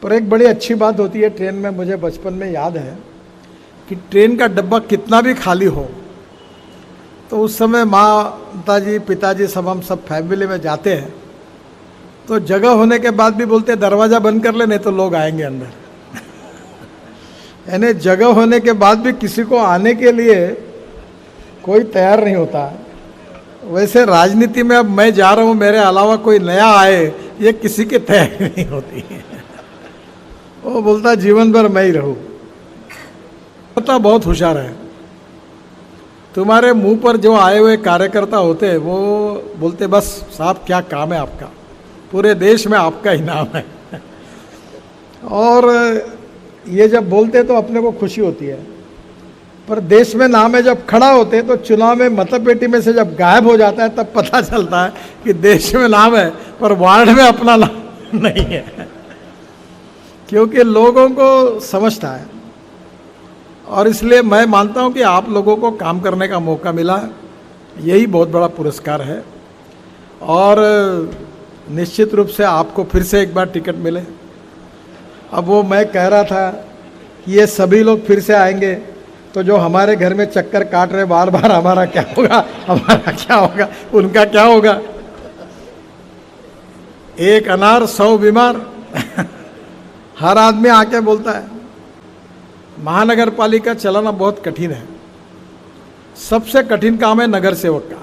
पर एक बड़ी अच्छी बात होती है ट्रेन में, मुझे बचपन में याद है कि ट्रेन का डब्बा कितना भी खाली हो तो उस समय माताजी पिताजी हम सब फैमिली में जाते हैं तो जगह होने के बाद भी बोलते हैं दरवाज़ा बंद कर ले नहीं तो लोग आएंगे अंदर। यानी जगह होने के बाद भी किसी को आने के लिए कोई तैयार नहीं होता। वैसे राजनीति में अब मैं जा रहा हूँ, मेरे अलावा कोई नया आए ये किसी की तैयारी नहीं होती है। वो बोलता जीवन भर मैं ही रहूं। पता बहुत होशियार है। तुम्हारे मुंह पर जो आए हुए कार्यकर्ता होते हैं वो बोलते बस साहब क्या काम है आपका, पूरे देश में आपका ही नाम है। और ये जब बोलते तो अपने को खुशी होती है, पर देश में नाम है जब खड़ा होते तो चुनाव में मतपेटी में से जब गायब हो जाता है तब पता चलता है कि देश में नाम है पर वार्ड में अपना नाम नहीं है। क्योंकि लोगों को समझता है। और इसलिए मैं मानता हूं कि आप लोगों को काम करने का मौका मिला, यही बहुत बड़ा पुरस्कार है। और निश्चित रूप से आपको फिर से एक बार टिकट मिले। अब वो मैं कह रहा था कि ये सभी लोग फिर से आएंगे तो जो हमारे घर में चक्कर काट रहे बार बार हमारा क्या होगा, हमारा क्या होगा, उनका क्या होगा। एक अनार 100 बीमार। हर आदमी आके बोलता है। महानगर पालिका चलाना बहुत कठिन है। सबसे कठिन काम है नगर सेवक का।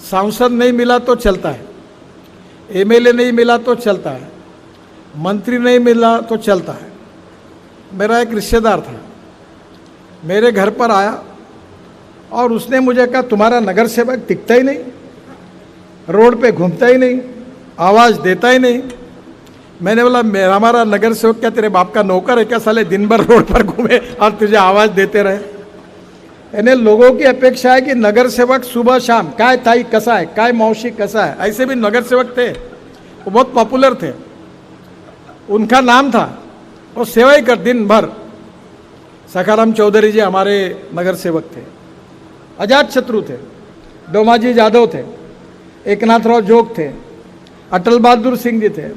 सांसद नहीं मिला तो चलता है, एमएलए नहीं मिला तो चलता है, मंत्री नहीं मिला तो चलता है। मेरा एक रिश्तेदार था, मेरे घर पर आया और उसने मुझे कहा तुम्हारा नगर सेवक टिकता ही नहीं, रोड पे घूमता ही नहीं, आवाज़ देता ही नहीं। मैंने बोला मेरा हमारा नगर सेवक क्या तेरे बाप का नौकर है क्या, साले दिन भर रोड पर घूमे और तुझे आवाज़ देते रहे। यानी लोगों की अपेक्षा है कि नगर सेवक सुबह शाम काय ताई कसा है, काय मौसी कसा है। ऐसे भी नगर सेवक थे, वो बहुत पॉपुलर थे, उनका नाम था, वो सेवा ही कर दिन भर। सखाराम चौधरी जी हमारे नगर सेवक थे, आजाद शत्रु थे, डोमाजी यादव थे, एकनाथराव जोग थे, अटल बहादुर सिंह जी थे।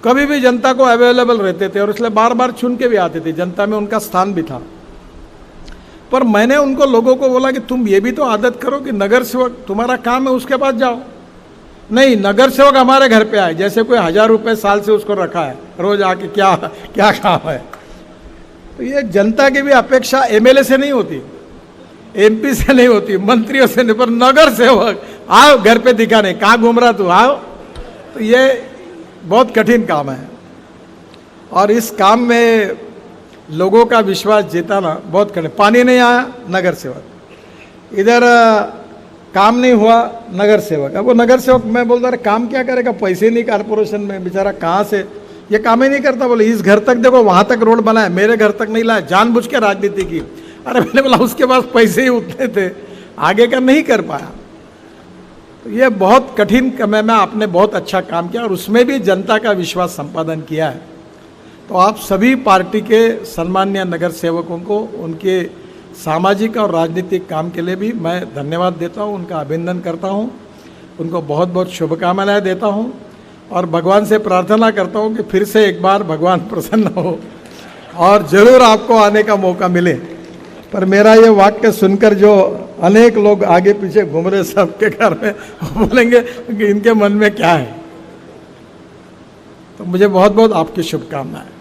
कभी भी जनता को अवेलेबल रहते थे और इसलिए बार बार चुन के भी आते थे, जनता में उनका स्थान भी था। पर मैंने उनको लोगों को बोला कि तुम ये भी तो आदत करो कि नगर सेवक तुम्हारा काम है उसके पास जाओ। नहीं, नगर सेवक हमारे घर पे आए, जैसे कोई 1000 रुपये साल से उसको रखा है, रोज आके क्या क्या काम है। तो ये जनता की भी अपेक्षा एमएलए से नहीं होती, एमपी से नहीं होती, मंत्रियों से नहीं, पर नगर सेवक आओ घर पे दिखाने, कहाँ घूम रहा तू, आओ। तो ये बहुत कठिन काम है और इस काम में लोगों का विश्वास जीताना बहुत कठिन। पानी नहीं आया नगर सेवक, इधर काम नहीं हुआ नगर सेवक। अब वो नगर सेवक मैं बोलता अरे काम क्या करेगा, पैसे नहीं कारपोरेशन में, बेचारा कहाँ से, ये काम ही नहीं करता। बोले इस घर तक देखो वहाँ तक रोड बनाया, मेरे घर तक नहीं लाया, जानबूझ के राजनीति की। अरे मैंने बोला उसके पास पैसे ही उतने थे, आगे का नहीं कर पाया। तो ये बहुत कठिन समय में आपने बहुत अच्छा काम किया और उसमें भी जनता का विश्वास संपादन किया है। तो आप सभी पार्टी के सम्मानीय नगर सेवकों को उनके सामाजिक और राजनीतिक काम के लिए भी मैं धन्यवाद देता हूं, उनका अभिनंदन करता हूं, उनको बहुत बहुत शुभकामनाएं देता हूं और भगवान से प्रार्थना करता हूं कि फिर से एक बार भगवान प्रसन्न हो और ज़रूर आपको आने का मौका मिले। पर मेरा ये वाक्य सुनकर जो अनेक लोग आगे पीछे घूम रहे सबके घर में बोलेंगे कि इनके मन में क्या है। तो मुझे बहुत बहुत आपकी शुभकामनाएं।